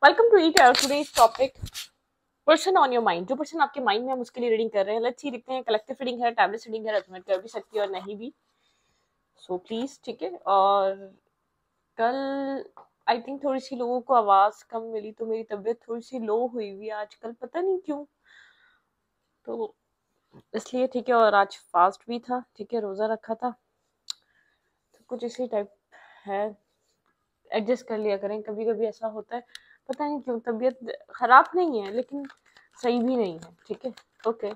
Welcome to it our today's topic person on your mind. जो person आपके mind में हम उसके लिए रीडिंग कर रहे हैं। लेट्स सी लिखते हैं कलेक्टिव रीडिंग है, टैबलेट रीडिंग है, रेजोनेट कर भी सकती है और नहीं भी। सो प्लीज ठीक है। और कल आई थिंक थोड़ी सी लोगों को आवाज कम मिली तो मेरी तबीयत थोड़ी सी लो हुई हुई आजकल, पता नहीं क्यों, तो इसलिए ठीक है। और आज फास्ट भी था, ठीक है, रोजा रखा था, तो कुछ इसी टाइप है। एडजस्ट कर लिया करें, कभी कभी ऐसा होता है, पता नहीं क्यों तबीयत खराब नहीं है लेकिन सही भी नहीं है, ठीक है। ओके,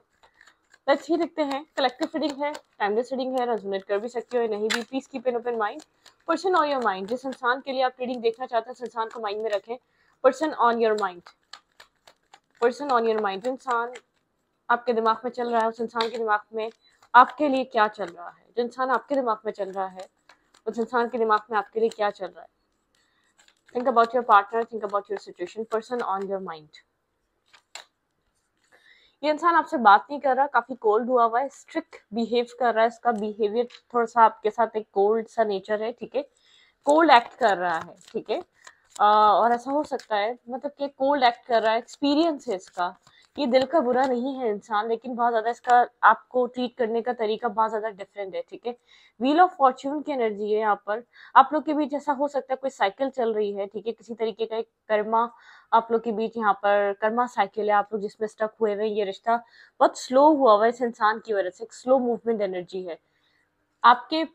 लेट्स ही देखते हैं। कलेक्टिव रीडिंग है, टाइमलेस रीडिंग है, रेजोनेट कर भी सकते हो या नहीं भी। Please keep an open mind. Person on your mind, जिस इंसान के लिए आप रीडिंग देखना चाहते हैं उस इंसान को माइंड में रखें। Person on your mind, person on your mind, जो इंसान आपके दिमाग में चल रहा है उस इंसान के दिमाग में आपके लिए क्या चल रहा है। जो इंसान आपके दिमाग में चल रहा है उस इंसान के दिमाग में आपके लिए क्या चल रहा है। Think about your partner, think about your situation, person on your mind. ये इंसान आपसे बात नहीं कर रहा, काफी कोल्ड हुआ हुआ है, स्ट्रिक्ट बिहेव कर रहा है, इसका बिहेवियर थोड़ा सा आपके साथ एक कोल्ड सा नेचर है, ठीक है, कोल्ड एक्ट कर रहा है, ठीक है। और ऐसा हो सकता है, मतलब कि कोल्ड एक्ट कर रहा है, एक्सपीरियंस है इसका। ये दिल का बुरा नहीं है इंसान, लेकिन बहुत ज्यादा इसका आपको ट्रीट करने का तरीका बहुत ज्यादा डिफरेंट है, ठीक है। व्हील ऑफ फॉर्च्यून की एनर्जी है यहाँ पर। आप लोग के बीच ऐसा हो सकता है कोई साइकिल चल रही है, ठीक है, किसी तरीके का एक कर्मा आप लोग के बीच यहाँ पर कर्मा साइकिल है, आप लोग जिसमें स्टक हुए हुए। ये रिश्ता बहुत स्लो हुआ हुआ है इस इंसान की वजह से, एक स्लो मूवमेंट एनर्जी है। आपके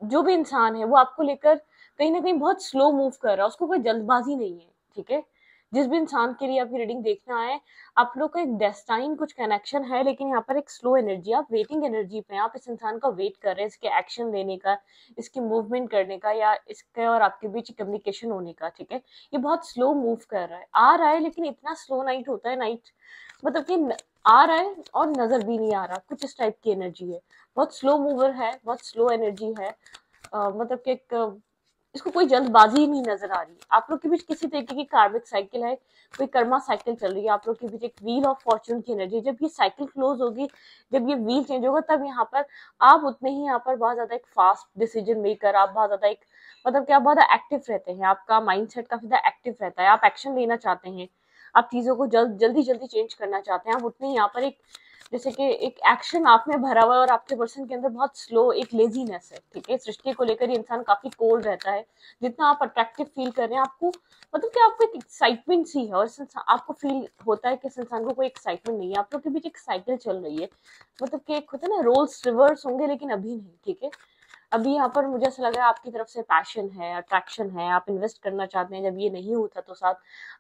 जो भी इंसान है वो आपको लेकर कहीं ना कहीं बहुत स्लो मूव कर रहा है, उसको कोई जल्दबाजी नहीं है, ठीक है। जिस भी इंसान के लिए आपकी रीडिंग देखना है, आप लोग का एक डेस्टाइन कुछ कनेक्शन है, लेकिन यहाँ पर एक स्लो एनर्जी, आप वेटिंग एनर्जी पे, आप इस इंसान का वेट कर रहे हैं, इसके एक्शन लेने का, इसकी मूवमेंट करने का, या इसके और आपके बीच कम्युनिकेशन होने का, ठीक है। ये बहुत स्लो मूव कर रहा है, आ रहा है, लेकिन इतना स्लो नाइट होता है, नाइट मतलब कि आ रहा है और नजर भी नहीं आ रहा, कुछ इस टाइप की एनर्जी है। बहुत स्लो मूवर है, बहुत स्लो एनर्जी है। मतलब कि एक इसको कोई जल्दबाजी नहीं नजर आ रही। आप लोग के बीच किसी तरीके की कार्मिक साइकिल है, कोई कर्मा साइकिल चल रही है, आप लोग के बीच एक व्हील ऑफ फॉर्च्यून की एनर्जी। जब ये साइकिल क्लोज होगी, जब ये व्हील चेंज होगा, तब यहाँ पर आप उतने ही यहाँ पर बहुत ज्यादा एक फास्ट डिसीजन मेकर, आप बहुत ज्यादा एक मतलब कि आप बहुत एक्टिव रहते हैं, आपका माइंडसेट काफी ज्यादा एक्टिव रहता है, आप एक्शन लेना चाहते हैं, आप चीजों को जल्दी जल्दी चेंज करना चाहते हैं। आप उतने यहाँ पर एक जैसे कि एक एक्शन आप में भरा हुआ है, और आपके पर्सन के अंदर बहुत स्लो एक लेजीनेस है, ठीक है। सृष्टि को लेकर ये इंसान काफी कोल्ड रहता है। जितना आप अट्रैक्टिव फील कर रहे हैं, आपको मतलब कि आपको एक एक्साइटमेंट सी है, और आपको फील होता है कि इस इंसान को कोई एक्साइटमेंट नहीं है। आप लोग के बीच एक साइकिल चल रही है, मतलब कि एक होता है ना, रोल्स रिवर्स होंगे, लेकिन अभी नहीं, ठीक है। अभी यहाँ पर मुझे ऐसा लग रहा है आपकी तरफ से पैशन है, अट्रैक्शन है, आप इन्वेस्ट करना चाहते हैं। जब ये नहीं होता तो साथ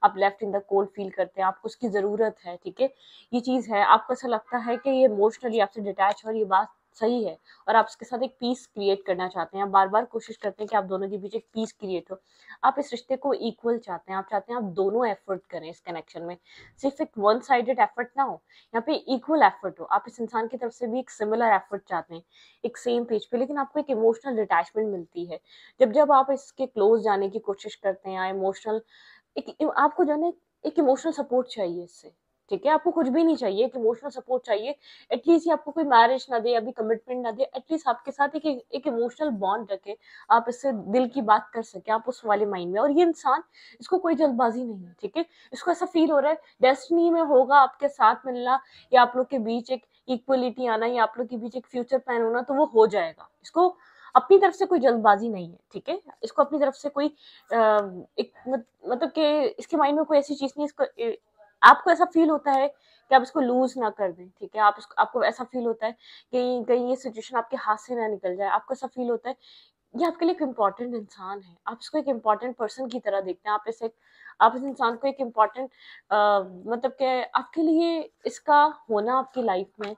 आप left in the cold feel करते हैं, आपको उसकी जरूरत है, ठीक है। ये चीज है, आपको ऐसा लगता है कि ये इमोशनली आपसे डिटैच, और ये बात सही है, और आप उसके साथ एक पीस क्रिएट करना चाहते हैं। आप बार बार कोशिश करते हैं कि आप दोनों के बीच एक पीस क्रिएट हो। आप इस रिश्ते को इक्वल चाहते हैं, आप चाहते हैं आप दोनों एफर्ट करें इस कनेक्शन में, सिर्फ एक वन साइडेड एफर्ट ना हो, यहाँ पे इक्वल एफर्ट हो। आप इस इंसान की तरफ से भी एक सिमिलर एफर्ट चाहते हैं, एक सेम पेज पे, लेकिन आपको एक इमोशनल डिटैचमेंट मिलती है जब जब आप इसके क्लोज जाने की कोशिश करते हैं। इमोशनल एक आपको जो है ना, एक इमोशनल सपोर्ट चाहिए इससे, ठीक है। आपको कुछ भी नहीं चाहिए, एक इमोशनल सपोर्ट चाहिए। एटलीस्ट ये आपको कोई मैरिज ना दे, अभी कमिटमेंट ना दे, एटलीस्ट आपके साथ एक इमोशनल बॉन्ड रखे, आप इससे दिल की बात कर सके, आप उस वाले माइंड में। और ये इंसान, इसको कोई जल्दबाजी नहीं है, ठीक है। इसको ऐसा फील हो रहा है डेस्टिनी में होगा आपके साथ मिलना, या आप लोग के बीच एक इक्वलिटी आना, या आप लोग के बीच एक फ्यूचर प्लान होना, तो वो हो जाएगा। इसको अपनी तरफ से कोई जल्दबाजी नहीं है, ठीक है। इसको अपनी तरफ से कोई एक मतलब कि इसके माइंड में कोई ऐसी चीज नहीं। इसको आपको ऐसा फील होता है कि आप इसको लूज ना कर दें, ठीक है। आपको ऐसा फील होता है कि कहीं ये सिचुएशन आपके हाथ से ना निकल जाए। आपको ऐसा फील होता है ये आपके लिए एक इम्पोर्टेंट इंसान है, आप इसको एक इम्पोर्टेंट पर्सन की तरह देखते हैं। आप इस इंसान को एक इम्पोर्टेंट मतलब कि आपके लिए इसका होना आपकी लाइफ में,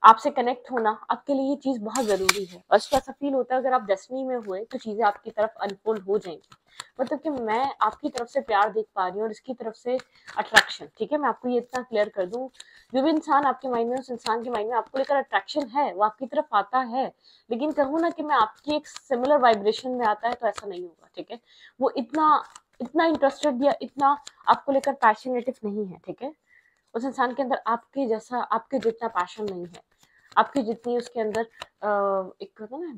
आपसे कनेक्ट होना आपके लिए ये चीज बहुत जरूरी है। और इसको ऐसा फील होता है अगर आप डेस्टिनी में हुए तो चीजें आपकी तरफ अनफोल्ड हो जाएंगी। मतलब कि मैं आपकी तरफ से प्यार देख पा रही हूँ, और इसकी तरफ से अट्रैक्शन, ठीक है। मैं आपको ये इतना क्लियर कर दूं, जो भी इंसान आपके माइंड में, उस इंसान के माइंड में आपको लेकर अट्रैक्शन है, वो आपकी तरफ आता है। लेकिन कहूँ ना कि मैं आपकी एक सिमिलर वाइब्रेशन में आता है, तो ऐसा नहीं होगा, ठीक है। वो इतना इतना इंटरेस्टेड या इतना आपको लेकर पैशनेटिव नहीं है, ठीक है। उस इंसान के अंदर आपके जितना पैशन नहीं है, आपकी जितनी उसके अंदर एक होता ना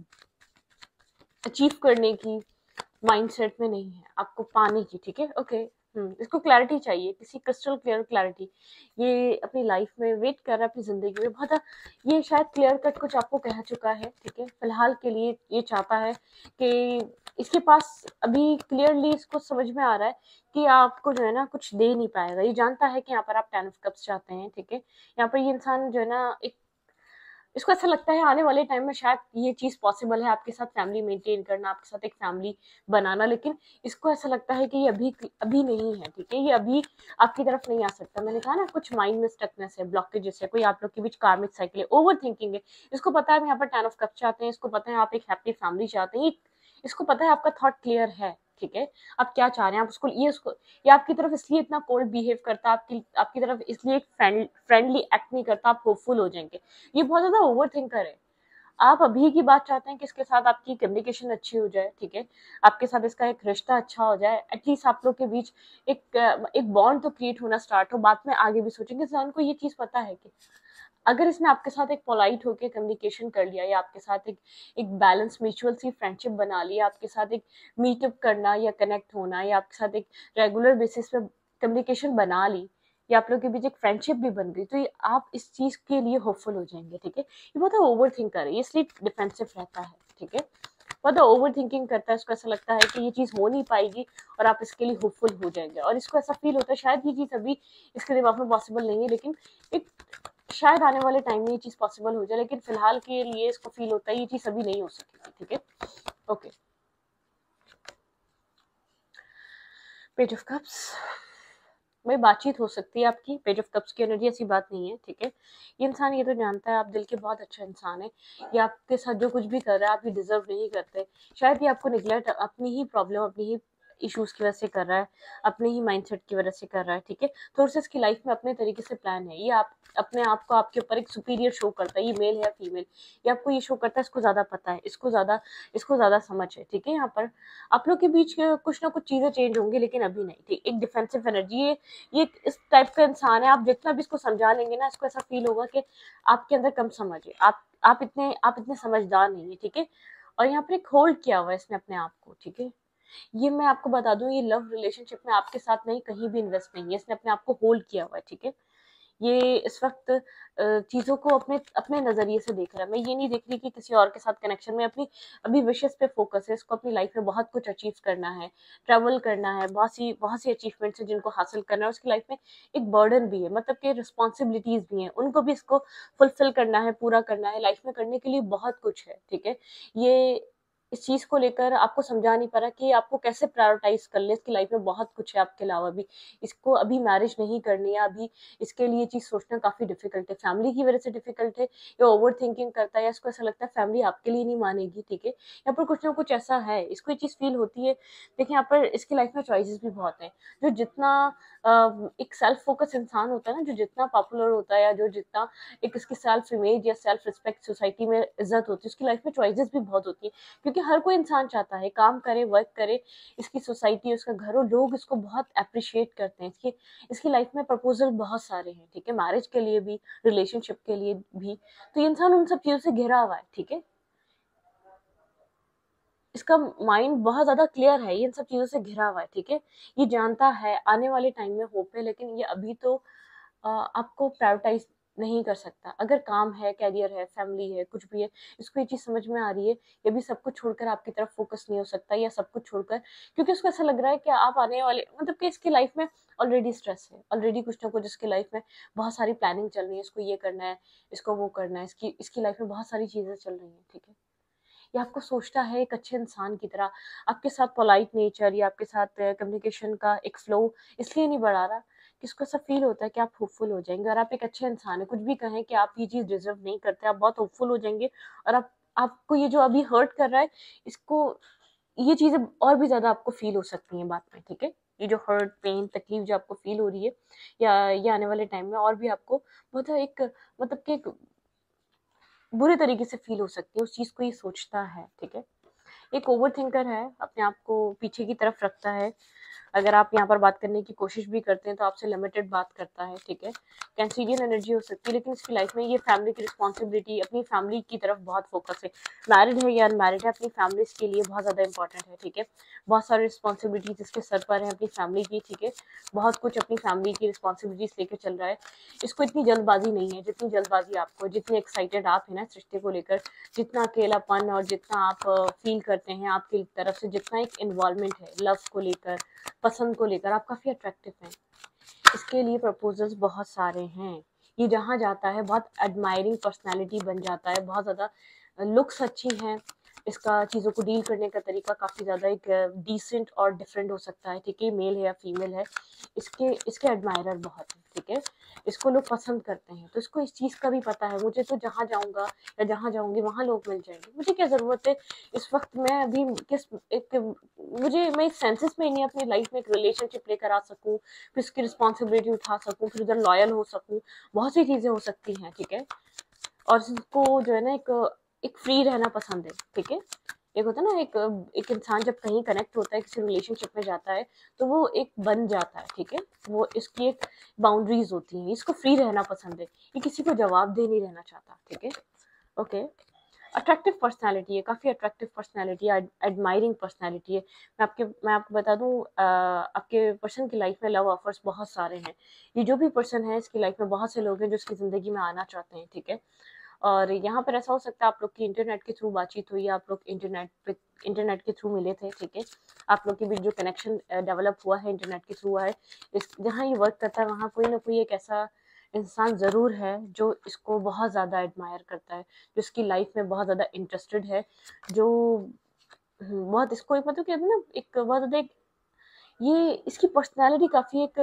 अचीव करने की माइंडसेट में नहीं है, आपको पाने की, ठीक है। ओके, इसको क्लैरिटी चाहिए, किसी क्रिस्टल क्लियर क्लैरिटी। ये अपनी लाइफ में वेट कर रहा है, अपनी जिंदगी में बहुत, ये शायद क्लियर कट कुछ आपको कह चुका है, ठीक है। फिलहाल के लिए ये चाहता है कि इसके पास अभी क्लियरली इसको समझ में आ रहा है कि आपको जो है ना कुछ दे नहीं पाएगा। ये जानता है कि यहाँ पर आप 10 ऑफ कप्स चाहते हैं, ठीक है। यहाँ पर ये इंसान जो है ना, एक इसको ऐसा लगता है आने वाले टाइम में शायद ये चीज पॉसिबल है, आपके साथ फैमिली मेंटेन करना, आपके साथ एक फैमिली बनाना, लेकिन इसको ऐसा लगता है कि ये अभी अभी नहीं है, ठीक है। ये अभी आपकी तरफ नहीं आ सकता। मैंने कहा ना, कुछ माइंड में स्टकनेस है, ब्लॉकेजेस है, कोई आप लोग के बीच कार्मिक साइकिल है, ओवर थिंकिंग है। इसको पता है हम यहाँ पर 10 ऑफ कप चाहते हैं, इसको पता है आप एक हैप्पी फैमिली चाहते हैं, इसको पता है आपका थॉट क्लियर है, ठीक है। आप क्या चाह रहे हैं, आप उसको ये आपकी तरफ इसलिए इतना कोल्ड बिहेव करता है, आपकी तरफ इसलिए एक फ्रेंडली एक्ट नहीं करता, आप होपफुल हो जाएंगे। ये बहुत ज्यादा ओवर थिंकर है। आप अभी की बात चाहते हैं कि इसके साथ आपकी कम्युनिकेशन अच्छी हो जाए, ठीक है। आपके साथ इसका एक रिश्ता अच्छा हो जाए, एटलीस्ट आप लोग के बीच एक बॉन्ड तो क्रिएट होना स्टार्ट हो। बाद में आगे भी सोचेंगे। इंसान को ये चीज पता है कि अगर इसने आपके साथ एक पोलाइट होके कम्युनिकेशन कर लिया, या आपके साथ एक बैलेंस म्यूचुअल सी फ्रेंडशिप बना ली, आपके साथ एक मीटअप करना या कनेक्ट होना, या आपके साथ एक रेगुलर बेसिस पे कम्युनिकेशन बना ली, या आप लोग के बीच एक फ्रेंडशिप भी बन गई, तो ये आप इस चीज के लिए होपफुल हो जाएंगे, ठीक है। ये बहुत ओवर थिंकर है, इसलिए डिफेंसिव रहता है, ठीक है। बहुत ओवर थिंकिंग करता है, इसको ऐसा लगता है कि ये चीज हो नहीं पाएगी और आप इसके लिए होपफुल हो जाएंगे, और इसको ऐसा फील होता है शायद ये चीज अभी इसके दिमाग में पॉसिबल नहीं है, लेकिन एक शायद आने वाले टाइम में ये चीज पॉसिबल हो जाए, लेकिन फिलहाल के लिए इसको फील होता है ये चीज अभी नहीं हो सकेगी, ठीक है। ओके, पेज ऑफ कप्स में बातचीत हो सकती है आपकी। पेज ऑफ कप्स की एनर्जी ऐसी बात नहीं है, ठीक है। ये इंसान ये तो जानता है आप दिल के बहुत अच्छा इंसान है। ये आपके साथ जो कुछ भी कर रहा है आप ये डिजर्व नहीं करते। शायद ये आपको निगलेक्ट अपनी ही प्रॉब्लम, अपनी ही इश्यूज की वजह से कर रहा है, अपने ही माइंडसेट की वजह से कर रहा है, ठीक है। थोड़ा सा इसकी लाइफ में अपने तरीके से प्लान है। ये आप अपने आप को आपके ऊपर एक सुपीरियर शो करता है, ये मेल है या फीमेल, ये आपको ये शो करता है इसको ज्यादा पता है, इसको ज्यादा समझ है, ठीक है। यहाँ पर आप लोग के बीच कुछ ना कुछ चीजें चेंज होंगी, लेकिन अभी नहीं, ठीक। एक डिफेंसिव एनर्जी, ये इस टाइप का इंसान है। आप जितना भी इसको समझा लेंगे ना, इसको ऐसा फील होगा कि आपके अंदर कम समझ है, आप इतने समझदार नहीं है, ठीक है। और यहाँ पर एक होल्ड किया हुआ है इसने अपने आप को, ठीक है। ये मैं आपको बता दूं, ये लव रिलेशनशिप में आपके साथ नहीं, कहीं भी इन्वेस्ट नहीं है, इसने अपने आप को होल्ड किया हुआ है, ठीक है। ये इस वक्त चीजों को अपने अपने नजरिए से देख रहा है। मैं ये नहीं देख रही कि किसी और के साथ कनेक्शन में, अपनी अभी विशेष पे फोकस है। इसको अपनी लाइफ में बहुत कुछ अचीव करना है, ट्रैवल करना है, बहुत सी अचीवमेंट्स है जिनको हासिल करना है। उसकी लाइफ में एक बर्डन भी है, मतलब कि रिस्पॉन्सिबिलिटीज भी हैं, उनको भी इसको फुलफिल करना है, पूरा करना है। लाइफ में करने के लिए बहुत कुछ है, ठीक है। ये इस चीज को लेकर आपको समझा नहीं पा रहा कि आपको कैसे प्रायोरिटाइज कर ले। इसकी लाइफ में बहुत कुछ है आपके अलावा भी। इसको अभी मैरिज नहीं करनी है, अभी इसके लिए चीज सोचना काफी डिफिकल्ट है, फैमिली की वजह से डिफिकल्ट है, या ओवर थिंकिंग करता है, या इसको ऐसा लगता है फैमिली आपके लिए नहीं मानेगी, ठीक है। यहाँ पर कुछ ना कुछ ऐसा है, इसको ये चीज फील होती है। देखिए यहाँ पर इसकी लाइफ में चॉइसेस भी बहुत है। जो जितना एक सेल्फ फोकस इंसान होता है ना, जो जितना पॉपुलर होता है, या जो जितना एक इसकी सेल्फ इमेज या सेल्फ रिस्पेक्ट सोसाइटी में इज्जत होती है, उसकी लाइफ में चॉइसेस भी बहुत होती है। क्योंकि हर कोई इंसान चाहता है काम करे, वर्क करे, इसकी सोसाइटी, उसका घर और लोग इसको बहुत अप्रिशिएट करते हैं। इसकी लाइफ में प्रपोजल बहुत सारे हैं, ठीक है, मैरिज के लिए भी, रिलेशनशिप के लिए भी। तो ये इंसान उन सब चीजों से घिरा हुआ है, ठीक है। इसका माइंड बहुत ज्यादा क्लियर है, ये इन सब चीजों से घिरा हुआ है, ठीक है। ये जानता है आने वाले टाइम में होप है, लेकिन ये अभी तो आपको प्रायोरिटाइज नहीं कर सकता। अगर काम है, कैरियर है, फैमिली है, कुछ भी है, इसको ये चीज समझ में आ रही है। ये भी सब कुछ छोड़कर आपकी तरफ फोकस नहीं हो सकता, या सब कुछ छोड़कर, क्योंकि उसको ऐसा लग रहा है कि आप आने वाले, मतलब कि इसकी लाइफ में ऑलरेडी स्ट्रेस है, ऑलरेडी कुछ ना कुछ इसकी लाइफ में बहुत सारी प्लानिंग चल रही है। इसको ये करना है, इसको वो करना है, इसकी लाइफ में बहुत सारी चीजें चल रही है, ठीक है। ये आपको सोचता है एक अच्छे इंसान की तरह, आपके साथ पोलाइट नेचर या आपके साथ कम्युनिकेशन का एक फ्लो इसलिए नहीं बढ़ा रहा कि इसको ऐसा फील होता है कि आप होपफुल हो जाएंगे, और आप एक अच्छे इंसान है। कुछ भी कहें कि आप ये चीज डिजर्व नहीं करते, आप बहुत होपफुल हो जाएंगे, और आपको ये जो अभी हर्ट कर रहा है, इसको ये चीजें और भी ज्यादा आपको फील हो सकती हैं बाद में, ठीक है। ये जो हर्ट, पेन, तकलीफ जो आपको फील हो रही है, या ये आने वाले टाइम में और भी आपको मतलब एक, मतलब कि एक बुरे तरीके से फील हो सकती है, उस चीज को ये सोचता है, ठीक है। एक ओवर थिंकर है, अपने आप को पीछे की तरफ रखता है, अगर आप यहाँ पर बात करने की कोशिश भी करते हैं तो आपसे लिमिटेड बात करता है, ठीक है। कैंसिडियन एनर्जी हो सकती है, लेकिन इसकी लाइफ में ये फैमिली की रिस्पॉन्सिबिलिटी, अपनी फैमिली की तरफ बहुत फोकस है। मैरिड है या अनमैरिड है, अपनी फैमिलीज के लिए बहुत ज़्यादा इंपॉर्टेंट है, ठीक है। बहुत सारी रिस्पॉन्सिबिलिटीज इसके सर पर है अपनी फैमिली की, ठीक है। बहुत कुछ अपनी फैमिली की रिस्पॉन्सिबिलिटीज लेकर चल रहा है। इसको इतनी जल्दबाजी नहीं है जितनी जल्दबाजी आपको, जितनी एक्साइटेड आप है ना इस रिश्ते को लेकर, जितना अकेलापन और जितना आप फील करते हैं आपकी तरफ से, जितना एक इन्वॉल्वमेंट है लव को लेकर, पसंद को लेकर, आप काफ़ी अट्रैक्टिव हैं। इसके लिए प्रपोजल्स बहुत सारे हैं। ये जहाँ जाता है बहुत एडमायरिंग पर्सनैलिटी बन जाता है, बहुत ज़्यादा लुक्स अच्छी हैं, इसका चीज़ों को डील करने का तरीका काफ़ी ज़्यादा एक डिसेंट और डिफरेंट हो सकता है, ठीक है। मेल है या फीमेल है, इसके इसके एडमायरर बहुत हैं, ठीक है। इसको लोग पसंद करते हैं, तो इसको इस चीज़ का भी पता है, मुझे तो जहाँ जाऊँगा या जहाँ जाऊँगी वहाँ लोग मिल जाएंगे, मुझे क्या ज़रूरत है इस वक्त, मैं अभी किस एक मैं इस सेंसेस में नहीं अपनी लाइफ में एक रिलेशनशिप लेकर आ सकूँ, फिर उसकी रिस्पॉन्सिबिलिटी उठा सकूँ, फिर उधर लॉयल हो सकूँ, बहुत सी चीज़ें हो सकती हैं, ठीक है। और इसको जो है ना एक फ्री रहना पसंद है, ठीक है। एक होता है ना एक इंसान जब कहीं कनेक्ट होता है, किसी रिलेशनशिप में जाता है, तो वो एक बन जाता है, ठीक है। वो इसकी एक बाउंड्रीज होती हैं, इसको फ्री रहना पसंद है, ये किसी को जवाब दे नहीं रहना चाहता, ठीक है। ओके। अट्रैक्टिव पर्सनैलिटी है, काफ़ी अट्रैक्टिव पर्सनैलिटी है, एडमायरिंग पर्सनैलिटी है। मैं आपको बता दूं, आपके पर्सन की लाइफ में लव ऑफर्स बहुत सारे हैं। ये जो भी पर्सन है इसकी लाइफ में बहुत से लोग हैं जो उसकी ज़िंदगी में आना चाहते हैं, ठीक है। और यहाँ पर ऐसा हो सकता है आप लोग की इंटरनेट के थ्रू बातचीत हुई, आप लोग इंटरनेट के थ्रू मिले थे, ठीक है। आप लोग के बीच जो कनेक्शन डेवलप हुआ है इंटरनेट के थ्रू हुआ है। जहाँ ये वर्क करता है वहाँ कोई ना कोई एक ऐसा इंसान ज़रूर है जो इसको बहुत ज़्यादा एडमायर करता है, जो इसकी लाइफ में बहुत ज़्यादा इंटरेस्टेड है, जो बहुत इसको एक मतलब कहते हैं ना एक बहुत ज़्यादा एक ये इसकी पर्सनैलिटी काफ़ी एक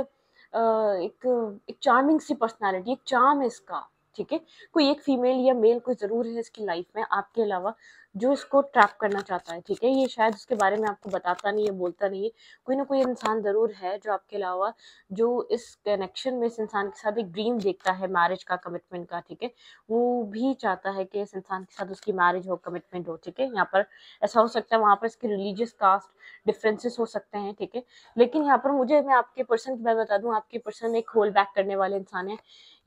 चार्मिंग सी पर्सनैलिटी, एक चार्म है इसका, ठीक है। कोई एक फीमेल या मेल कोई ज़रूर है इसकी लाइफ में आपके अलावा जो इसको ट्रैप करना चाहता है, ठीक है। ये शायद उसके बारे में आपको बताता नहीं है, बोलता नहीं है। कोई ना कोई इंसान ज़रूर है जो आपके अलावा, जो इस कनेक्शन में इस इंसान के साथ एक ड्रीम देखता है मैरिज का, कमिटमेंट का, ठीक है। वो भी चाहता है कि इस इंसान के साथ उसकी मैरिज हो, कमिटमेंट हो, ठीक है। यहाँ पर ऐसा हो सकता है, वहाँ पर इसके रिलीजियस कास्ट डिफरेंसेस हो सकते हैं, ठीक है। लेकिन यहाँ पर मैं आपके पर्सन की बात बता दूं, आपके पर्सन एक होल्ड बैक करने वाले इंसान है।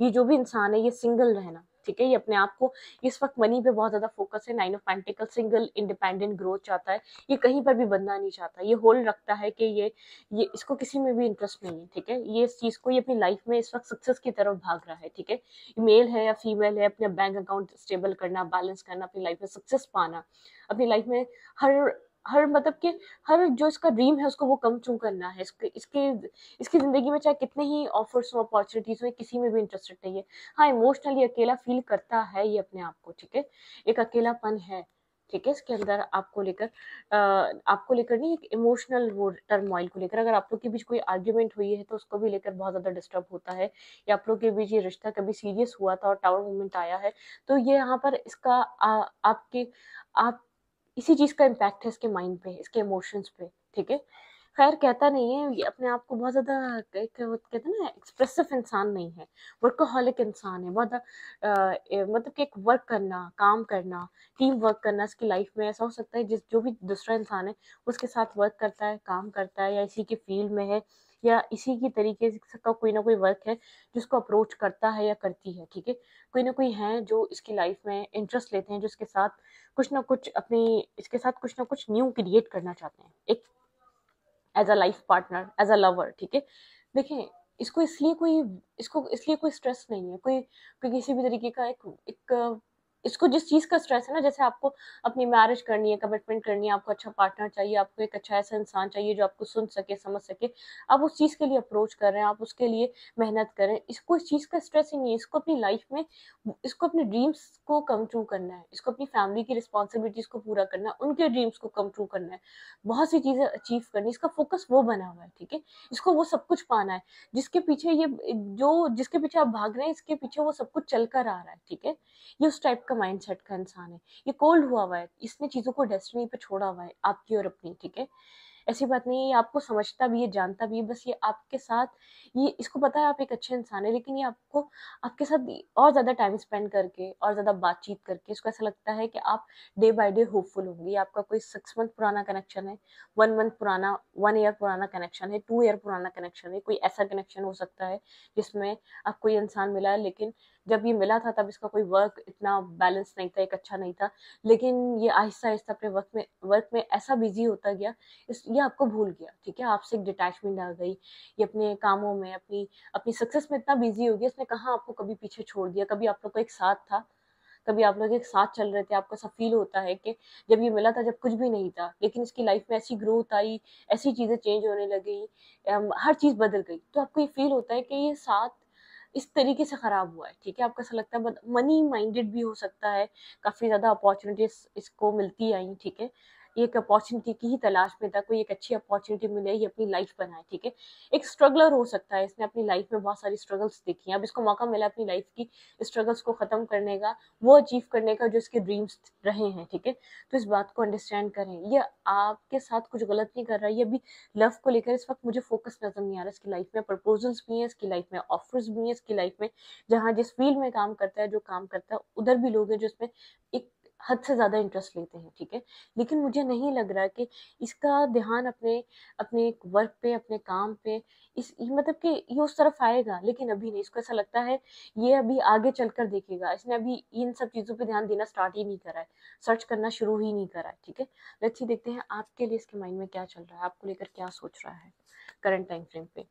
ये जो भी इंसान है ये सिंगल रहना, ठीक है। ये अपने आप को इस वक्त मनी पे बहुत ज्यादा फोकस है, 9 of pentacle, single independent growth चाहता है। ये कहीं पर भी बंधना नहीं चाहता, ये होल्ड रखता है कि ये इसको किसी में भी इंटरेस्ट नहीं है, ठीक है। ये इस चीज को ये अपनी लाइफ में इस वक्त सक्सेस की तरफ भाग रहा है, ठीक है। मेल है या फीमेल है, अपने बैंक अकाउंट स्टेबल करना, बैलेंस करना, अपनी लाइफ में सक्सेस पाना, अपनी लाइफ में हर हर मतलब कि हर जो इसका ड्रीम है उसको वो कम चूं करना है। इसकी ज़िंदगी में चाहे कितने ही ऑफर्स हो, अपॉर्चुनिटीज़ हो, किसी में भी इंटरेस्टेड नहीं है। हाँ, इमोशनली अकेला फील करता है ये अपने आप को, ठीक है। एक अकेलापन है, ठीक है, इसके अंदर आपको लेकर नहीं, एक इमोशनल वो टर्मोइल को लेकर। अगर आप लोग के बीच कोई आर्ग्यूमेंट हुई है तो उसको भी लेकर बहुत ज़्यादा डिस्टर्ब होता है, या आप लोग के बीच ये रिश्ता कभी सीरियस हुआ था और टावर मोमेंट आया है, तो ये यहाँ पर इसका आपके आप इसी चीज़ का इम्पैक्ट है इसके माइंड पे, इसके इमोशंस पे, ठीक है। खैर, कहता नहीं है ये अपने आप को बहुत ज़्यादा, वो कहते हैं ना, एक्सप्रेसिव इंसान नहीं है, वर्कोहॉलिक इंसान है बहुत मतलब कि एक वर्क करना, काम करना, टीम वर्क करना इसकी लाइफ में ऐसा हो सकता है। जो भी दूसरा इंसान है उसके साथ वर्क करता है, काम करता है, या इसी के फील्ड में है, या इसी की तरीके से का कोई ना कोई वर्क है जिसको अप्रोच करता है या करती है, ठीक है। कोई ना कोई है जो इसकी लाइफ में इंटरेस्ट लेते हैं, जो इसके साथ कुछ ना कुछ इसके साथ कुछ ना कुछ न्यू क्रिएट करना चाहते हैं, एक as a life partner, as a lover, ठीक है। देखें, इसको इसलिए कोई स्ट्रेस नहीं है, कोई किसी भी तरीके का एक इसको जिस चीज़ का स्ट्रेस है ना, जैसे आपको अपनी मैरिज करनी है, कमिटमेंट करनी है, आपको अच्छा पार्टनर चाहिए, आपको एक अच्छा ऐसा इंसान चाहिए जो आपको सुन सके, समझ सके, आप उस चीज़ के लिए अप्रोच कर रहे हैं, आप उसके लिए मेहनत करें। इसको इस चीज़ का स्ट्रेस ही नहीं है, इसको अपनी लाइफ में इसको अपने ड्रीम्स को कम ट्रू करना है, इसको अपनी फैमिली की रिस्पॉन्सिबिलिटीज को पूरा करना है, उनके ड्रीम्स को कम ट्रू करना है, बहुत सी चीजें अचीव करनी, इसका फोकस वो बना हुआ है, ठीक है। इसको वो सब कुछ पाना है जिसके पीछे आप भाग रहे हैं, इसके पीछे वो सब कुछ चल कर आ रहा है, ठीक है। ये उस टाइप का माइंडसेट का इंसान है, ये कोल्ड हुआ है, इसने चीजों को डेस्टिनी पे छोड़ा हुआ है, आपकी और अपनी, ठीक है। ऐसी बात नहीं है, ये आपको समझता भी है, जानता भी है, बस ये आपके साथ, ये इसको पता है आप एक अच्छे इंसान है, लेकिन ये आपको आपके साथ और ज़्यादा टाइम स्पेंड करके और ज़्यादा बातचीत करके इसको ऐसा लगता है कि आप डे बाय डे होपफुल होंगे। ये आपका कोई 6 मंथ पुराना कनेक्शन है, 1 मंथ पुराना, 1 ईयर पुराना कनेक्शन है, 2 ईयर पुराना कनेक्शन है, कोई ऐसा कनेक्शन हो सकता है जिसमें आपको ये इंसान मिला है, लेकिन जब ये मिला था तब इसका कोई वर्क इतना बैलेंस नहीं था, एक अच्छा नहीं था, लेकिन ये आहिस्ता आहिस्ता अपने वर्क में ऐसा बिजी होता गया, ये आपको भूल गया, ठीक है, आपसे एक डिटैचमेंट आ गई, ये अपने कामों में, अपनी अपनी सक्सेस में इतना बिजी हो गया, इसने कहाँ आपको कभी पीछे छोड़ दिया। कभी आप लोग का एक साथ था, कभी आप लोग एक साथ चल रहे थे, आपको ऐसा फील होता है कि जब ये मिला था जब कुछ भी नहीं था, लेकिन इसकी लाइफ में ऐसी ग्रोथ आई, ऐसी चीजें चेंज होने लगी, हर चीज बदल गई, तो आपको ये फील होता है कि ये साथ इस तरीके से खराब हुआ है, ठीक है, आपको ऐसा लगता है, मनी माइंडेड भी हो सकता है, काफी ज्यादा अपॉर्चुनिटीज इसको मिलती आई, ठीक है, ये एक अपॉर्चुनिटी की ही तलाश में था, कोई एक अच्छी अपॉर्चुनिटी मिले, ये अपनी लाइफ बनाए, ठीक है, एक स्ट्रगलर हो सकता है, इसने अपनी लाइफ में बहुत सारी स्ट्रगल्स देखी हैं, अब इसको मौका मिला अपनी लाइफ की स्ट्रगल्स को खत्म करने का, वो अचीव करने का जो इसके ड्रीम्स रहे हैं, ठीक है, तो इस बात को अंडरस्टैंड करें, ये आपके साथ कुछ गलत नहीं कर रहा है, ये अभी लव को लेकर इस वक्त मुझे फोकस नजर नहीं आ रहा, इसकी लाइफ में प्रपोजल्स भी हैं, इसकी लाइफ में ऑफर्स भी हैं, इसकी लाइफ में जहाँ जिस फील्ड में काम करता है, जो काम करता है, उधर भी लोग हैं जो इसमें एक हद से ज्यादा इंटरेस्ट लेते हैं, ठीक है, लेकिन मुझे नहीं लग रहा कि इसका ध्यान अपने अपने वर्क पे, अपने काम पे, मतलब कि ये उस तरफ आएगा, लेकिन अभी नहीं, इसको ऐसा लगता है ये अभी आगे चलकर देखेगा, इसने अभी इन सब चीजों पे ध्यान देना स्टार्ट ही नहीं करा है, सर्च करना शुरू ही नहीं करा है, ठीक है, लेट्स सी देखते हैं आपके लिए इसके माइंड में क्या चल रहा है, आपको लेकर क्या सोच रहा है करंट टाइम फ्रेम पे।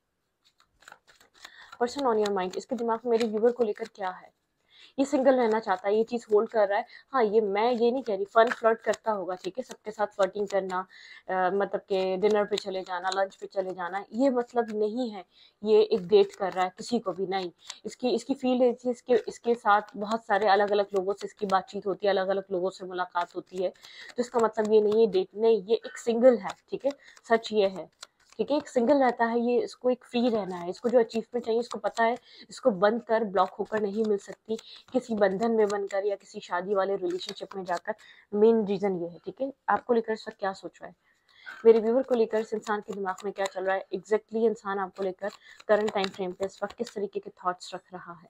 पर्सन ऑन योर माइंड, इसके दिमाग में मेरे व्यूवर को लेकर क्या है, ये सिंगल रहना चाहता है, ये चीज होल्ड कर रहा है, हाँ, ये मैं ये नहीं कह रही, फन फ्लर्ट करता होगा, ठीक है, सबके साथ फ्लर्टिंग करना, मतलब के डिनर पे चले जाना, लंच पे चले जाना, ये मतलब नहीं है ये एक डेट कर रहा है किसी को भी, नहीं, इसकी इसकी फील्ड है, इसके इसके साथ बहुत सारे अलग अलग लोगों से इसकी बातचीत होती है, अलग अलग लोगों से मुलाकात होती है, तो इसका मतलब ये नहीं है डेट, नहीं, ये एक सिंगल है, ठीक है, सच ये है, ठीक है, एक सिंगल रहता है, ये इसको एक फ्री रहना है, इसको जो अचीवमेंट चाहिए, इसको पता है इसको बंद कर ब्लॉक होकर नहीं मिल सकती, किसी बंधन में बनकर या किसी शादी वाले रिलेशनशिप में जाकर, मेन रीजन ये है, ठीक है, आपको लेकर इस वक्त क्या सोच रहा है, मेरे व्यूवर को लेकर इस इंसान के दिमाग में क्या चल रहा है, एग्जैक्टली इंसान आपको लेकर करंट टाइम फ्रेम पे इस वक्त किस तरीके के थॉट्स रख रहा है।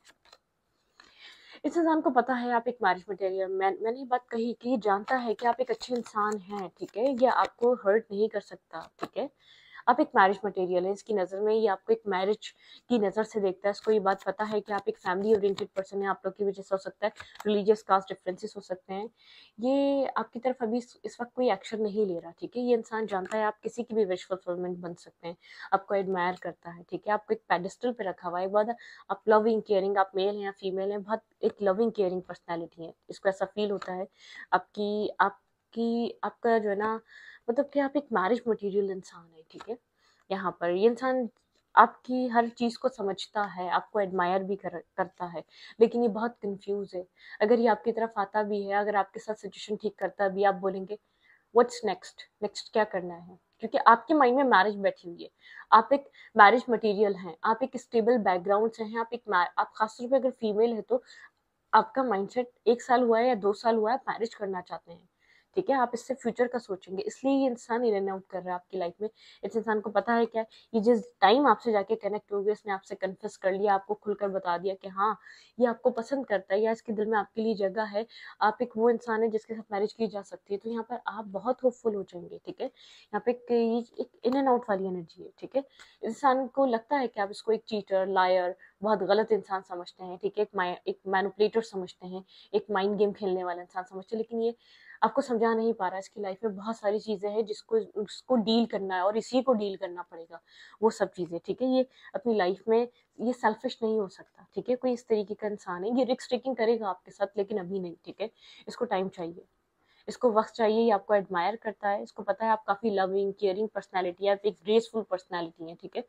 इस इंसान को पता है आप एक मैरिज मटेरियल, मैंने ये बात कही कि ये जानता है कि आप एक अच्छे इंसान हैं, ठीक है, ये आपको हर्ट नहीं कर सकता, ठीक है, आप एक मैरिज मटेरियल है इसकी नज़र में, ये आपको एक मैरिज की नज़र से देखता है, इसको ये बात पता है कि आप एक फैमिली ओरिएंटेड पर्सन है, आप लोग की वजह से हो सकता है रिलीजियस कास्ट डिफरेंसेस हो सकते हैं, ये आपकी तरफ अभी इस वक्त कोई एक्शन नहीं ले रहा, ठीक है, ये इंसान जानता है आप किसी की भी विश फुलफिलमेंट बन सकते हैं, आपको एडमायर करता है, ठीक है, आपको एक पेडिस्टल पे रखा हुआ है, बहुत आप लविंग केयरिंग, आप मेल हैं या फीमेल हैं, बहुत एक लविंग केयरिंग पर्सनैलिटी है, इसको ऐसा फील होता है आपकी आपकी आपका जो है ना, मतलब कि आप एक मैरिज मटेरियल इंसान है, ठीक है, यहाँ पर ये इंसान आपकी हर चीज को समझता है, आपको एडमायर भी करता है, लेकिन ये बहुत कंफ्यूज है, अगर ये आपकी तरफ आता भी है, अगर आपके साथ सिचुएशन ठीक करता भी, आप बोलेंगे व्हाट्स नेक्स्ट, नेक्स्ट क्या करना है, क्योंकि आपके माइंड में मैरिज बैठी हुई है, आप एक मैरिज मटेरियल हैं, आप एक स्टेबल बैकग्राउंड से हैं, आप खासतौर पर अगर फीमेल है तो आपका माइंडसेट 1 साल हुआ है या 2 साल हुआ है, मैरिज करना चाहते हैं, ठीक है, आप इससे फ्यूचर का सोचेंगे, इसलिए ये इंसान इन एंड आउट कर रहा है आपकी लाइफ में, इस इंसान को पता है क्या, ये जिस टाइम आपसे जाके कनेक्ट हो गया, इसने आपसे कन्फेस कर लिया, आपको खुलकर बता दिया कि हाँ, ये आपको पसंद करता है या इसके दिल में आपके लिए जगह है, आप एक वो इंसान है जिसके साथ मैरिज की जा सकती है, तो यहाँ पर आप बहुत होपफुल हो जाएंगे, ठीक है, यहाँ पे एक इन एंड आउट वाली एनर्जी है, ठीक है, इंसान को लगता है कि आप इसको एक चीटर, लायर, बहुत गलत इंसान समझते हैं, ठीक है, एक मैनिपुलेटर समझते हैं, एक माइंड गेम खेलने वाला इंसान समझते हैं, लेकिन ये आपको समझा नहीं पा रहा है, इसकी लाइफ में बहुत सारी चीजें हैं जिसको उसको डील करना है और इसी को डील करना पड़ेगा, वो सब चीजें, ठीक है, ये अपनी लाइफ में ये सेल्फिश नहीं हो सकता, ठीक है, कोई इस तरीके का इंसान है, ये रिस्क टेकिंग करेगा आपके साथ, लेकिन अभी नहीं, ठीक है, इसको टाइम चाहिए, इसको वक्त चाहिए, ये आपको एडमायर करता है, इसको पता है आप काफी लविंग केयरिंग पर्सनैलिटी है, आप एक ग्रेसफुल पर्सनैलिटी है, ठीक है,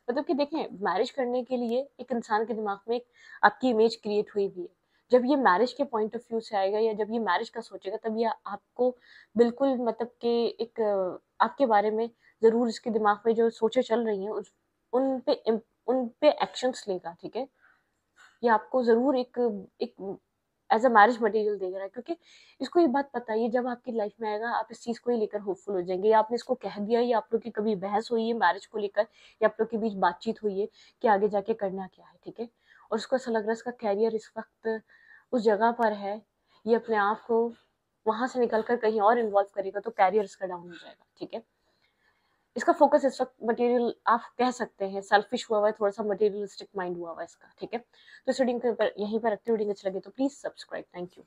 मतलब कि देखें, मैरिज करने के लिए एक इंसान के दिमाग में एक आपकी इमेज क्रिएट हुई भी है, जब ये मैरिज के पॉइंट ऑफ व्यू से आएगा या जब ये मैरिज का सोचेगा, तब ये आपको बिल्कुल मतलब कि एक आपके बारे में जरूर इसके दिमाग में जो सोचे चल रही हैं उन पे एक्शंस लेगा, ठीक है, ये आपको जरूर एक एक एज अ मैरिज मटेरियल देख रहा है, क्योंकि इसको ये बात पता है ये जब आपकी लाइफ में आएगा आप इस चीज को ही लेकर होपफुल हो जाएंगे, या आपने इसको कह दिया, या आप लोग की कभी बहस हुई है मैरिज को लेकर, या आप लोग के बीच बातचीत हुई है कि आगे जाके करना क्या है, ठीक है, और उसको ऐसा लग रहा है इसका कैरियर इस वक्त उस जगह पर है, ये अपने आप को वहां से निकलकर कहीं और इन्वॉल्व करेगा तो कैरियर इसका डाउन हो जाएगा, ठीक है। इसका फोकस इस वक्त मटेरियल आप कह सकते हैं सेल्फिश हुआ हुआ है, थोड़ा सा मटेरियलिस्टिक माइंड हुआ हुआ है इसका, ठीक है। तो इस रीडिंग के ऊपर यहीं पर रखते रीडिंग अच्छी लगे तो प्लीज सब्सक्राइब। Thank you.